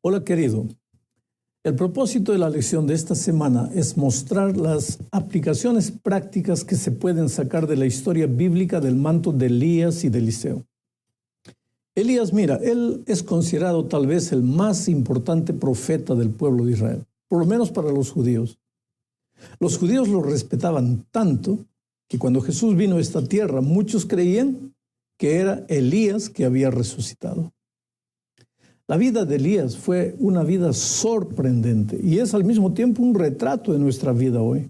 Hola querido, el propósito de la lección de esta semana es mostrar las aplicaciones prácticas que se pueden sacar de la historia bíblica del manto de Elías y de Eliseo. Elías, mira, él es considerado tal vez el más importante profeta del pueblo de Israel, por lo menos para los judíos. Los judíos lo respetaban tanto que cuando Jesús vino a esta tierra, muchos creían que era Elías que había resucitado. La vida de Elías fue una vida sorprendente y es al mismo tiempo un retrato de nuestra vida hoy.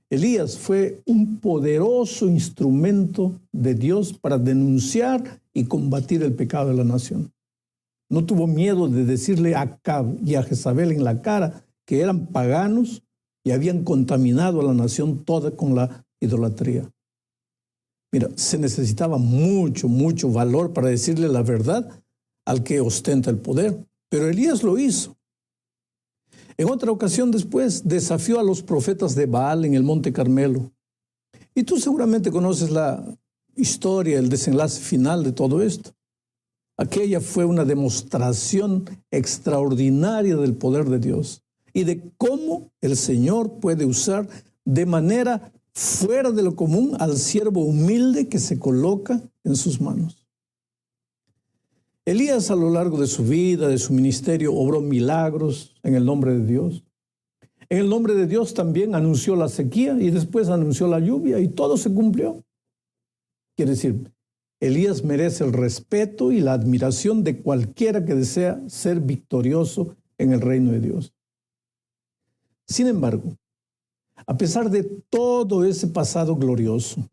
Elías fue un poderoso instrumento de Dios para denunciar y combatir el pecado de la nación. No tuvo miedo de decirle a Acab y a Jezabel en la cara que eran paganos y habían contaminado a la nación toda con la idolatría. Mira, se necesitaba mucho valor para decirle la verdad al que ostenta el poder, pero Elías lo hizo. En otra ocasión después desafió a los profetas de Baal en el Monte Carmelo. Y tú seguramente conoces la historia, el desenlace final de todo esto. Aquella fue una demostración extraordinaria del poder de Dios y de cómo el Señor puede usar de manera fuera de lo común al siervo humilde que se coloca en sus manos. Elías a lo largo de su vida, de su ministerio, obró milagros en el nombre de Dios. En el nombre de Dios también anunció la sequía y después anunció la lluvia y todo se cumplió. Quiere decir, Elías merece el respeto y la admiración de cualquiera que desea ser victorioso en el reino de Dios. Sin embargo, a pesar de todo ese pasado glorioso,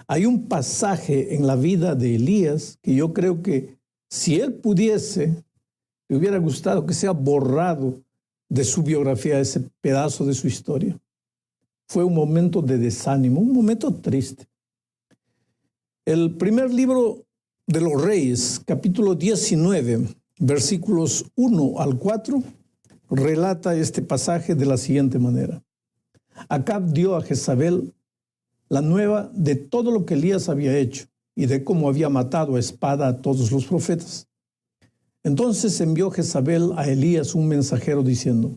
hay un pasaje en la vida de Elías que yo creo que si él pudiese, le hubiera gustado que sea borrado de su biografía ese pedazo de su historia. Fue un momento de desánimo, un momento triste. El primer libro de los Reyes, capítulo 19, versículos 1 al 4, relata este pasaje de la siguiente manera. Acab dio a Jezabel la nueva de todo lo que Elías había hecho y de cómo había matado a espada a todos los profetas. Entonces envió Jezabel a Elías un mensajero diciendo: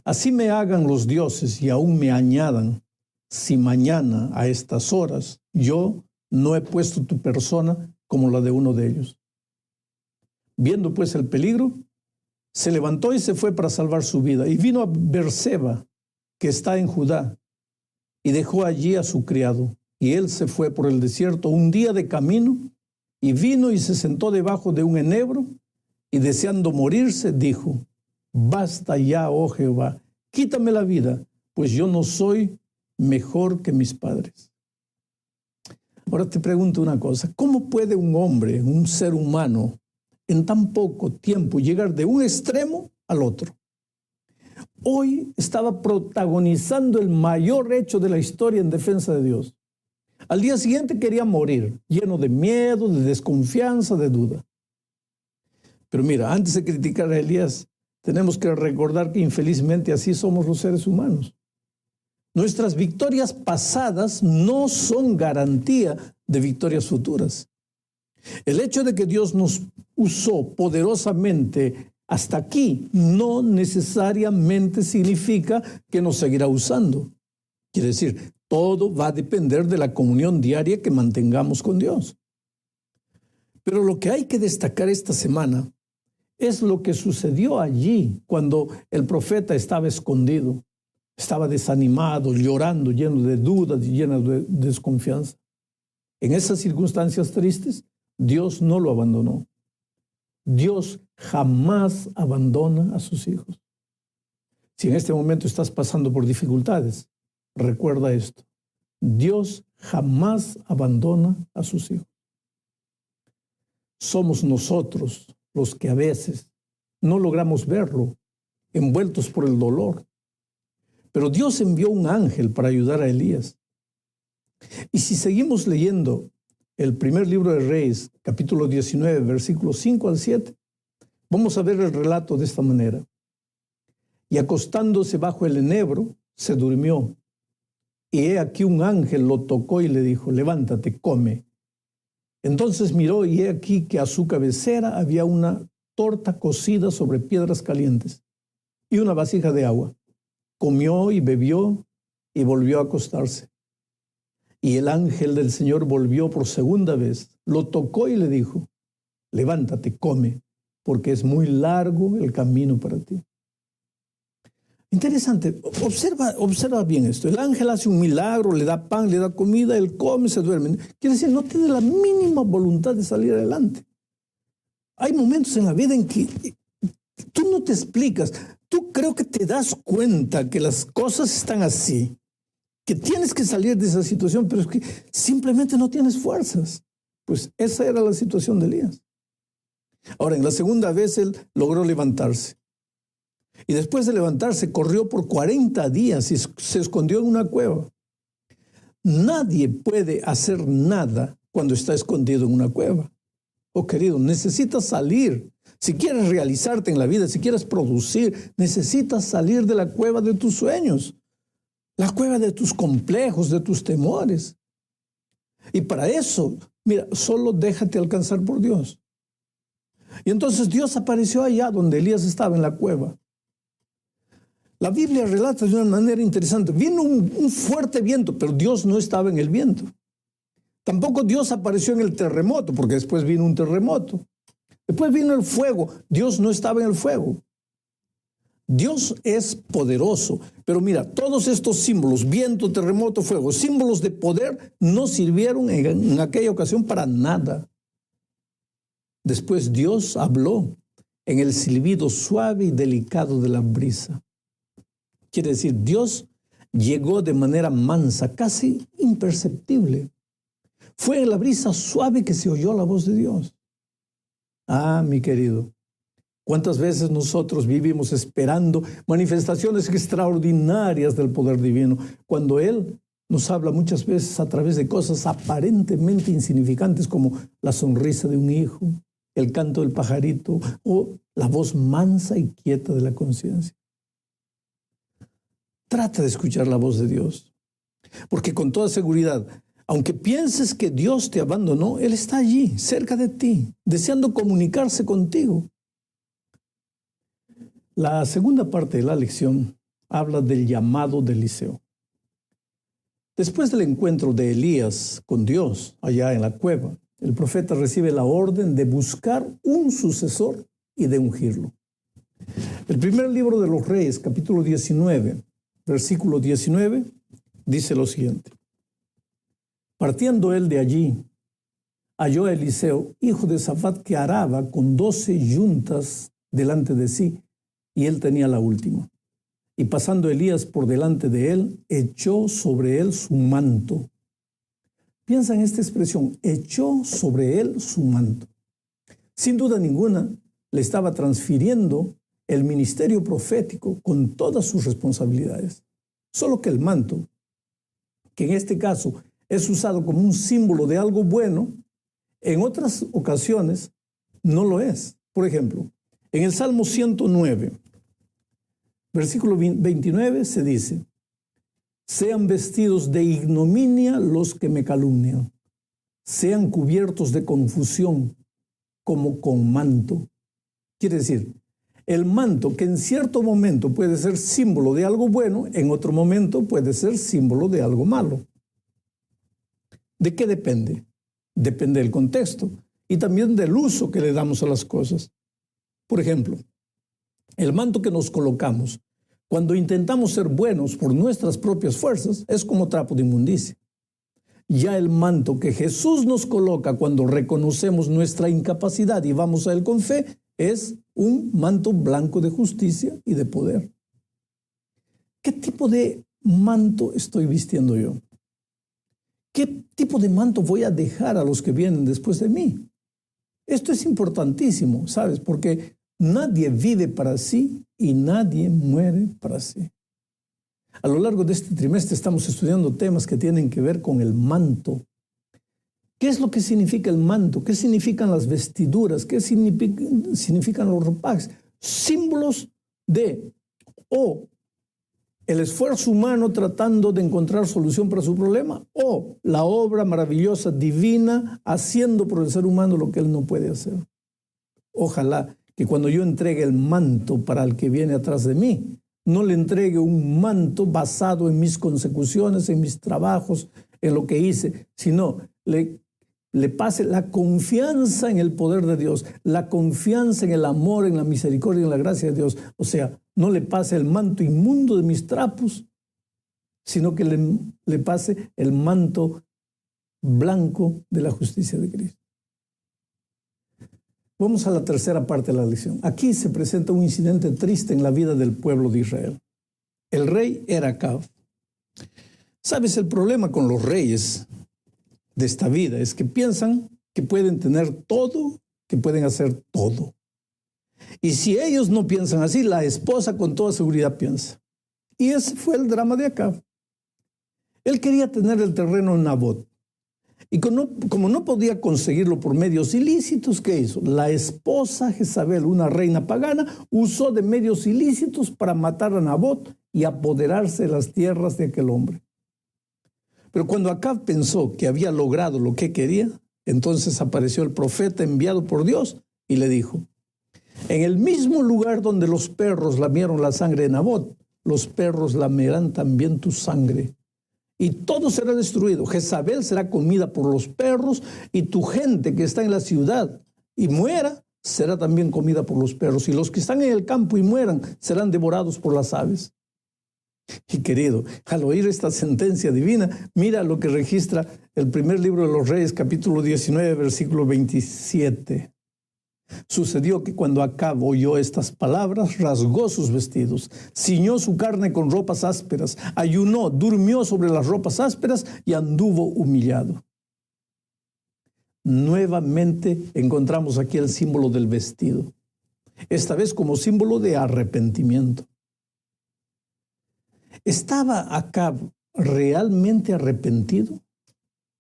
así me hagan los dioses y aún me añadan, si mañana a estas horas yo no he puesto tu persona como la de uno de ellos. Viendo pues el peligro, se levantó y se fue para salvar su vida, y vino a Beerseba, que está en Judá, y dejó allí a su criado. Y él se fue por el desierto un día de camino, y vino y se sentó debajo de un enebro, y deseando morirse, dijo: basta ya, oh Jehová, quítame la vida, pues yo no soy mejor que mis padres. Ahora te pregunto una cosa: ¿cómo puede un hombre, un ser humano, en tan poco tiempo llegar de un extremo al otro? Hoy estaba protagonizando el mayor hecho de la historia en defensa de Dios. Al día siguiente quería morir, lleno de miedo, de desconfianza, de duda. Pero mira, antes de criticar a Elías, tenemos que recordar que infelizmente así somos los seres humanos. Nuestras victorias pasadas no son garantía de victorias futuras. El hecho de que Dios nos usó poderosamente hasta aquí no necesariamente significa que nos seguirá usando. Quiere decir, todo va a depender de la comunión diaria que mantengamos con Dios. Pero lo que hay que destacar esta semana es lo que sucedió allí cuando el profeta estaba escondido, estaba desanimado, llorando, lleno de dudas y lleno de desconfianza. En esas circunstancias tristes, Dios no lo abandonó. Dios jamás abandona a sus hijos. Si en este momento estás pasando por dificultades, recuerda esto: Dios jamás abandona a sus hijos. Somos nosotros los que a veces no logramos verlo, envueltos por el dolor. Pero Dios envió un ángel para ayudar a Elías. Y si seguimos leyendo el primer libro de Reyes, capítulo 19, versículos 5 al 7, vamos a ver el relato de esta manera. Y acostándose bajo el enebro, se durmió. Y he aquí un ángel lo tocó y le dijo: levántate, come. Entonces miró y he aquí que a su cabecera había una torta cocida sobre piedras calientes y una vasija de agua. Comió y bebió y volvió a acostarse. Y el ángel del Señor volvió por segunda vez, lo tocó y le dijo: levántate, come, porque es muy largo el camino para ti. Interesante, observa bien esto. El ángel hace un milagro, le da pan, le da comida, él come, se duerme. Quiere decir, no tiene la mínima voluntad de salir adelante. Hay momentos en la vida en que tú no te explicas, tú creo que te das cuenta que las cosas están así, que tienes que salir de esa situación, pero es que simplemente no tienes fuerzas. Pues esa era la situación de Elías. Ahora, en la segunda vez él logró levantarse. Y después de levantarse, corrió por 40 días y se escondió en una cueva. Nadie puede hacer nada cuando está escondido en una cueva. Oh, querido, necesitas salir. Si quieres realizarte en la vida, si quieres producir, necesitas salir de la cueva de tus sueños, la cueva de tus complejos, de tus temores. Y para eso, mira, solo déjate alcanzar por Dios. Y entonces Dios apareció allá donde Elías estaba en la cueva. La Biblia relata de una manera interesante. Vino un fuerte viento, pero Dios no estaba en el viento. Tampoco Dios apareció en el terremoto, porque después vino un terremoto. Después vino el fuego. Dios no estaba en el fuego. Dios es poderoso, pero mira, todos estos símbolos, viento, terremoto, fuego, símbolos de poder, no sirvieron en aquella ocasión para nada. Después Dios habló en el silbido suave y delicado de la brisa. Quiere decir, Dios llegó de manera mansa, casi imperceptible. Fue en la brisa suave que se oyó la voz de Dios. Ah, mi querido, ¿cuántas veces nosotros vivimos esperando manifestaciones extraordinarias del poder divino, cuando Él nos habla muchas veces a través de cosas aparentemente insignificantes como la sonrisa de un hijo, el canto del pajarito o la voz mansa y quieta de la conciencia? Trata de escuchar la voz de Dios, porque con toda seguridad, aunque pienses que Dios te abandonó, Él está allí, cerca de ti, deseando comunicarse contigo. La segunda parte de la lección habla del llamado de Eliseo. Después del encuentro de Elías con Dios allá en la cueva, el profeta recibe la orden de buscar un sucesor y de ungirlo. El primer libro de los Reyes, capítulo 19, versículo 19, dice lo siguiente. Partiendo él de allí, halló a Eliseo, hijo de Safat, que araba con 12 yuntas delante de sí, y él tenía la última. Y pasando Elías por delante de él, echó sobre él su manto. Piensa en esta expresión, echó sobre él su manto. Sin duda ninguna, le estaba transfiriendo el ministerio profético con todas sus responsabilidades. Solo que el manto, que en este caso es usado como un símbolo de algo bueno, en otras ocasiones no lo es. Por ejemplo, en el Salmo 109, versículo 29 se dice: sean vestidos de ignominia los que me calumnian, sean cubiertos de confusión como con manto. Quiere decir, el manto, que en cierto momento puede ser símbolo de algo bueno, en otro momento puede ser símbolo de algo malo. ¿De qué depende? Depende del contexto y también del uso que le damos a las cosas. Por ejemplo, el manto que nos colocamos cuando intentamos ser buenos por nuestras propias fuerzas es como trapo de inmundicia. Ya el manto que Jesús nos coloca cuando reconocemos nuestra incapacidad y vamos a Él con fe es un manto blanco de justicia y de poder. ¿Qué tipo de manto estoy vistiendo yo? ¿Qué tipo de manto voy a dejar a los que vienen después de mí? Esto es importantísimo, ¿sabes? Porque nadie vive para sí y nadie muere para sí. A lo largo de este trimestre estamos estudiando temas que tienen que ver con el manto. ¿Qué es lo que significa el manto? ¿Qué significan las vestiduras? ¿Qué significan los ropajes? Símbolos de el esfuerzo humano tratando de encontrar solución para su problema, o la obra maravillosa, divina, haciendo por el ser humano lo que él no puede hacer. Ojalá que cuando yo entregue el manto para el que viene atrás de mí, no le entregue un manto basado en mis consecuciones, en mis trabajos, en lo que hice, sino le pase la confianza en el poder de Dios, la confianza en el amor, en la misericordia, en la gracia de Dios. O sea, no le pase el manto inmundo de mis trapos, sino que le pase el manto blanco de la justicia de Cristo. Vamos a la tercera parte de la lección. Aquí se presenta un incidente triste en la vida del pueblo de Israel. El rey era Acab. ¿Sabes? El problema con los reyes de esta vida es que piensan que pueden tener todo, que pueden hacer todo. Y si ellos no piensan así, la esposa con toda seguridad piensa. Y ese fue el drama de Acab. Él quería tener el terreno en Nabot. Y como no podía conseguirlo por medios ilícitos, ¿qué hizo? La esposa Jezabel, una reina pagana, usó de medios ilícitos para matar a Nabot y apoderarse de las tierras de aquel hombre. Pero cuando Acab pensó que había logrado lo que quería, entonces apareció el profeta enviado por Dios y le dijo: en el mismo lugar donde los perros lamieron la sangre de Nabot, los perros lamerán también tu sangre. Y todo será destruido. Jezabel será comida por los perros, y tu gente que está en la ciudad y muera, será también comida por los perros. Y los que están en el campo y mueran, serán devorados por las aves. Y querido, al oír esta sentencia divina, mira lo que registra el primer libro de los Reyes, capítulo 19, versículo 27. Sucedió que cuando Acab oyó estas palabras, rasgó sus vestidos, ciñó su carne con ropas ásperas, ayunó, durmió sobre las ropas ásperas y anduvo humillado. Nuevamente encontramos aquí el símbolo del vestido, esta vez como símbolo de arrepentimiento. ¿Estaba Acab realmente arrepentido?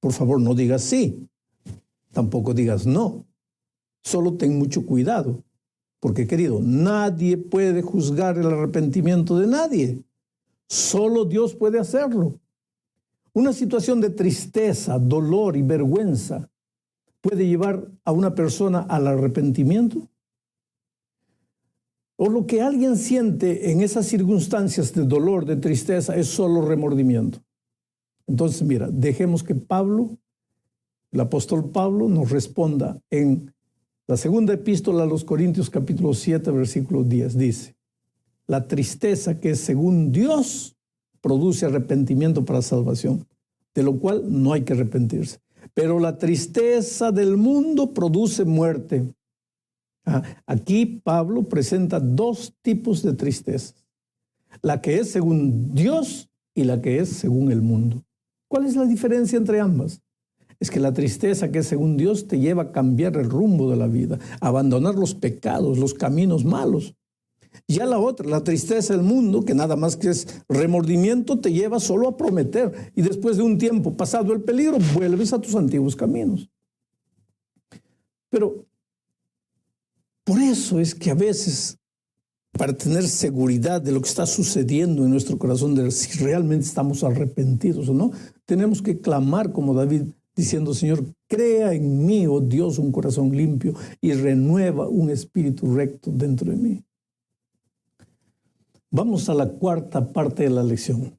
Por favor, no digas sí, tampoco digas no. Solo ten mucho cuidado, porque, querido, nadie puede juzgar el arrepentimiento de nadie. Solo Dios puede hacerlo. Una situación de tristeza, dolor y vergüenza puede llevar a una persona al arrepentimiento. O lo que alguien siente en esas circunstancias de dolor, de tristeza, es solo remordimiento. Entonces, mira, dejemos que Pablo, el apóstol Pablo, nos responda en la segunda epístola a los Corintios, capítulo 7, versículo 10, dice: la tristeza que según Dios produce arrepentimiento para salvación, de lo cual no hay que arrepentirse. Pero la tristeza del mundo produce muerte. Aquí Pablo presenta dos tipos de tristeza: la que es según Dios y la que es según el mundo. ¿Cuál es la diferencia entre ambas? Es que la tristeza que es según Dios te lleva a cambiar el rumbo de la vida, a abandonar los pecados, los caminos malos. Ya la otra, la tristeza del mundo, que nada más que es remordimiento, te lleva solo a prometer, y después de un tiempo pasado el peligro, vuelves a tus antiguos caminos. Pero por eso es que a veces, para tener seguridad de lo que está sucediendo en nuestro corazón, de si realmente estamos arrepentidos o no, tenemos que clamar como David, diciendo: Señor, crea en mí, oh Dios, un corazón limpio y renueva un espíritu recto dentro de mí. Vamos a la cuarta parte de la lección.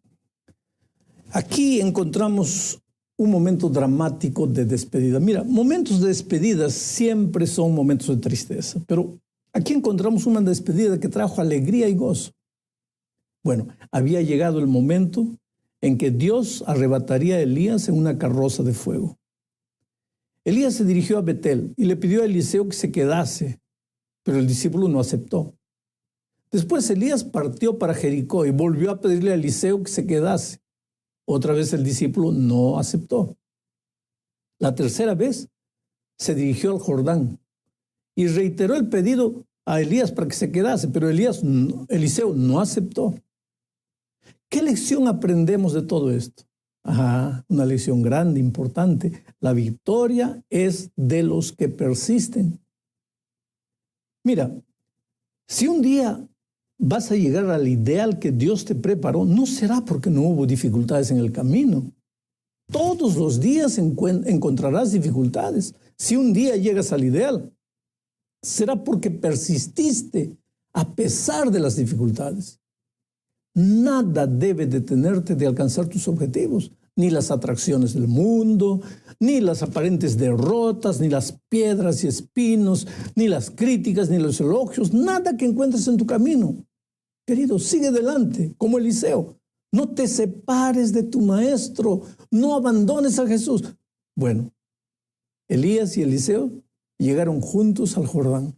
Aquí encontramos un momento dramático de despedida. Mira, momentos de despedida siempre son momentos de tristeza, pero aquí encontramos una despedida que trajo alegría y gozo. Bueno, había llegado el momento en que Dios arrebataría a Elías en una carroza de fuego. Elías se dirigió a Betel y le pidió a Eliseo que se quedase, pero el discípulo no aceptó. Después Elías partió para Jericó y volvió a pedirle a Eliseo que se quedase. Otra vez el discípulo no aceptó. La tercera vez se dirigió al Jordán y reiteró el pedido a Elías para que se quedase, pero Eliseo no aceptó. ¿Qué lección aprendemos de todo esto? Una lección grande, importante. La victoria es de los que persisten. Mira, si un día vas a llegar al ideal que Dios te preparó, no será porque no hubo dificultades en el camino. Todos los días encontrarás dificultades. Si un día llegas al ideal, será porque persististe a pesar de las dificultades. Nada debe detenerte de alcanzar tus objetivos, ni las atracciones del mundo, ni las aparentes derrotas, ni las piedras y espinos, ni las críticas, ni los elogios, nada que encuentres en tu camino. Querido, sigue adelante, como Eliseo. No te separes de tu maestro, no abandones a Jesús. Bueno, Elías y Eliseo llegaron juntos al Jordán.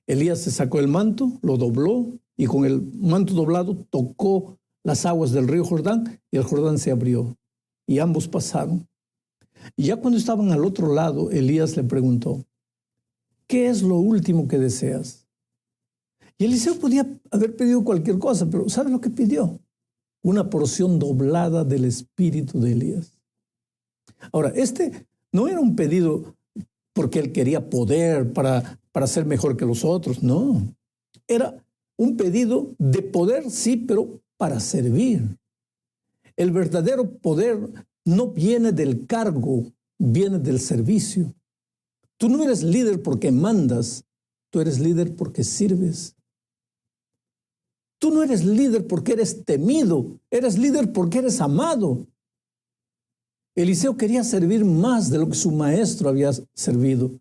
Elías se sacó el manto, lo dobló y con el manto doblado tocó las aguas del río Jordán y el Jordán se abrió y ambos pasaron. Y ya cuando estaban al otro lado, Elías le preguntó, ¿qué es lo último que deseas? Y Eliseo podía haber pedido cualquier cosa, pero ¿sabe lo que pidió? Una porción doblada del espíritu de Elías. Ahora, este no era un pedido porque él quería poder para ser mejor que los otros, no. Era un pedido de poder, sí, pero para servir. El verdadero poder no viene del cargo, viene del servicio. Tú no eres líder porque mandas, tú eres líder porque sirves. Tú no eres líder porque eres temido, eres líder porque eres amado. Eliseo quería servir más de lo que su maestro había servido.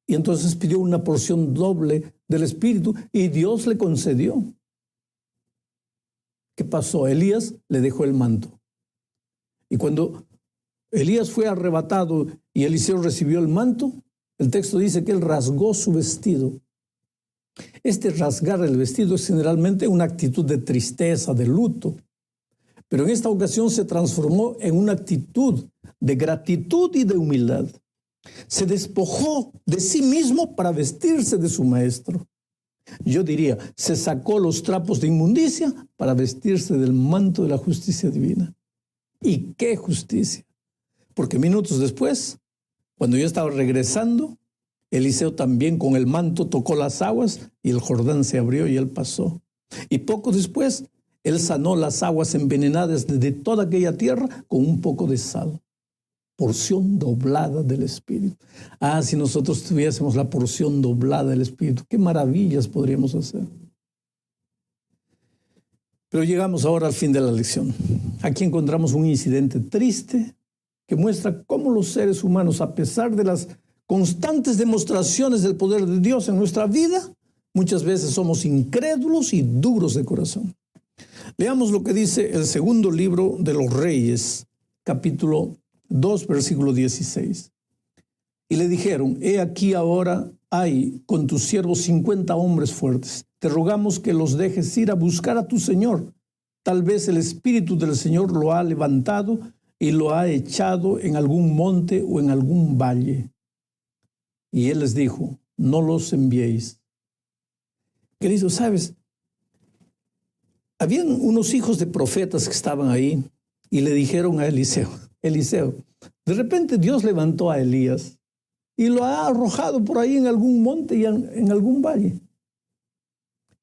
Y entonces pidió una porción doble del Espíritu y Dios le concedió. ¿Qué pasó? Elías le dejó el manto. Y cuando Elías fue arrebatado y Eliseo recibió el manto, el texto dice que él rasgó su vestido. Este rasgar el vestido es generalmente una actitud de tristeza, de luto. Pero en esta ocasión se transformó en una actitud de gratitud y de humildad. Se despojó de sí mismo para vestirse de su maestro. Yo diría, se sacó los trapos de inmundicia para vestirse del manto de la justicia divina. ¿Y qué justicia? Porque minutos después, cuando yo estaba regresando, Eliseo también con el manto tocó las aguas y el Jordán se abrió y él pasó. Y poco después, él sanó las aguas envenenadas de toda aquella tierra con un poco de sal. Porción doblada del Espíritu. Ah, si nosotros tuviésemos la porción doblada del Espíritu, qué maravillas podríamos hacer. Pero llegamos ahora al fin de la lección. Aquí encontramos un incidente triste que muestra cómo los seres humanos, a pesar de las constantes demostraciones del poder de Dios en nuestra vida, muchas veces somos incrédulos y duros de corazón. Leamos lo que dice el segundo libro de los Reyes, capítulo 2, versículo 16. Y le dijeron, he aquí ahora hay con tus siervos 50 hombres fuertes. Te rogamos que los dejes ir a buscar a tu Señor. Tal vez el Espíritu del Señor lo ha levantado y lo ha echado en algún monte o en algún valle. Y él les dijo, no los enviéis. Queridos, ¿sabes? Habían unos hijos de profetas que estaban ahí y le dijeron a Eliseo, Eliseo, de repente Dios levantó a Elías y lo ha arrojado por ahí en algún monte y en algún valle.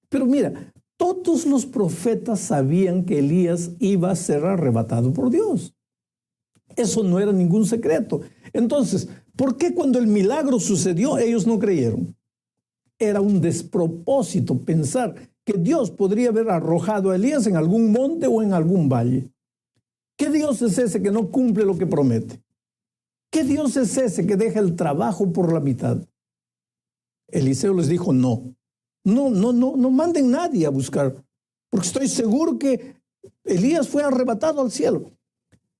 Pero mira, todos los profetas sabían que Elías iba a ser arrebatado por Dios. Eso no era ningún secreto. Entonces, ¿por qué cuando el milagro sucedió ellos no creyeron? Era un despropósito pensar que Dios podría haber arrojado a Elías en algún monte o en algún valle. ¿Qué Dios es ese que no cumple lo que promete? ¿Qué Dios es ese que deja el trabajo por la mitad? Eliseo les dijo, no manden nadie a buscar, porque estoy seguro que Elías fue arrebatado al cielo.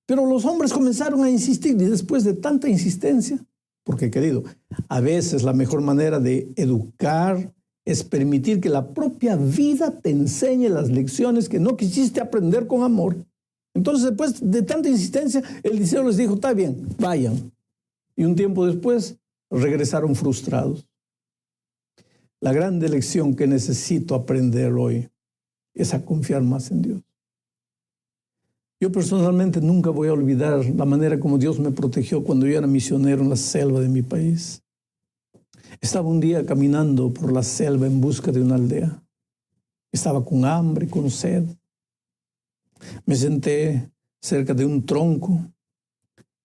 Pero los hombres comenzaron a insistir y después de tanta insistencia, porque querido, a veces la mejor manera de educar es permitir que la propia vida te enseñe las lecciones que no quisiste aprender con amor. Entonces, después de tanta insistencia, Eliseo les dijo, está bien, vayan. Y un tiempo después regresaron frustrados. La grande lección que necesito aprender hoy es a confiar más en Dios. Yo personalmente nunca voy a olvidar la manera como Dios me protegió cuando yo era misionero en la selva de mi país. Estaba un día caminando por la selva en busca de una aldea. Estaba con hambre, con sed. Me senté cerca de un tronco.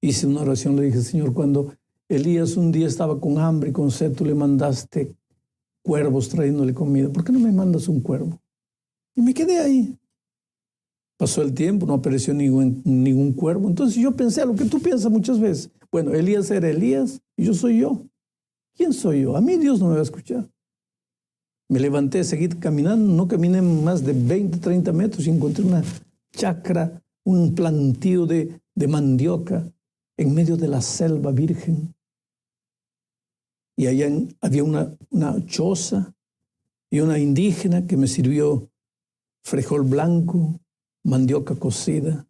Hice una oración, le dije, Señor, cuando Elías un día estaba con hambre y con sed, tú le mandaste cuervos trayéndole comida. ¿Por qué no me mandas un cuervo? Y me quedé ahí. Pasó el tiempo, no apareció ningún cuervo. Entonces yo pensé lo que tú piensas muchas veces. Bueno, Elías era Elías y yo soy yo. ¿Quién soy yo? A mí Dios no me va a escuchar. Me levanté, seguí caminando, no caminé más de 20, 30 metros y encontré una chacra, un plantío de mandioca en medio de la selva virgen. Y allá había una choza y una indígena que me sirvió frijol blanco, mandioca cocida.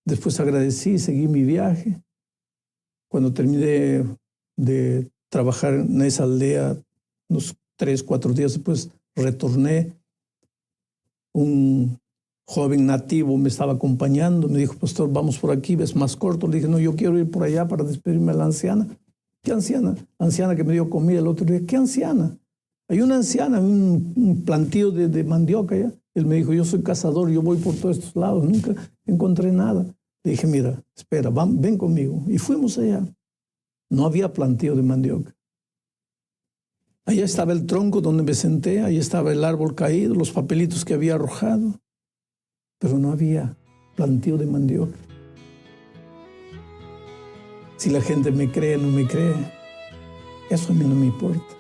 Después agradecí y seguí mi viaje. Cuando terminé de trabajar en esa aldea, unos 3, 4 días después retorné. Un joven nativo me estaba acompañando, me dijo, pastor, vamos por aquí, ves más corto. Le dije, no, yo quiero ir por allá para despedirme de la anciana. ¿Qué anciana? Anciana que me dio comida el otro día. ¿Qué anciana? Hay una anciana, un plantío de mandioca allá. Él me dijo, yo soy cazador, yo voy por todos estos lados, nunca encontré nada. Le dije, mira, espera, ven conmigo. Y fuimos allá. No había plantío de mandioca. Allá estaba el tronco donde me senté, ahí estaba el árbol caído, los papelitos que había arrojado, pero no había plantío de mandioca. Si la gente me cree o no me cree, eso a mí no me importa.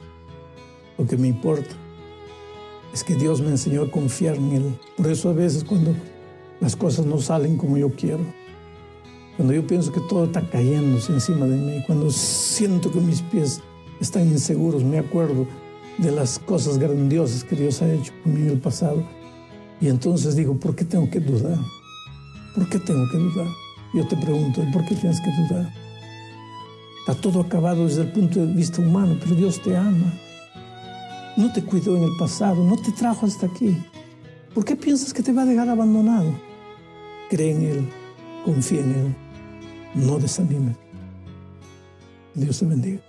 Lo que me importa es que Dios me enseñó a confiar en Él. Por eso a veces cuando las cosas no salen como yo quiero, cuando yo pienso que todo está cayéndose encima de mí, cuando siento que mis pies están inseguros, me acuerdo de las cosas grandiosas que Dios ha hecho por mí en el pasado. Y entonces digo, ¿por qué tengo que dudar? ¿Por qué tengo que dudar? Yo te pregunto, ¿por qué tienes que dudar? Está todo acabado desde el punto de vista humano, pero Dios te ama. No te cuidó en el pasado, no te trajo hasta aquí. ¿Por qué piensas que te va a dejar abandonado? Cree en Él, confía en Él, no desanimes. Dios te bendiga.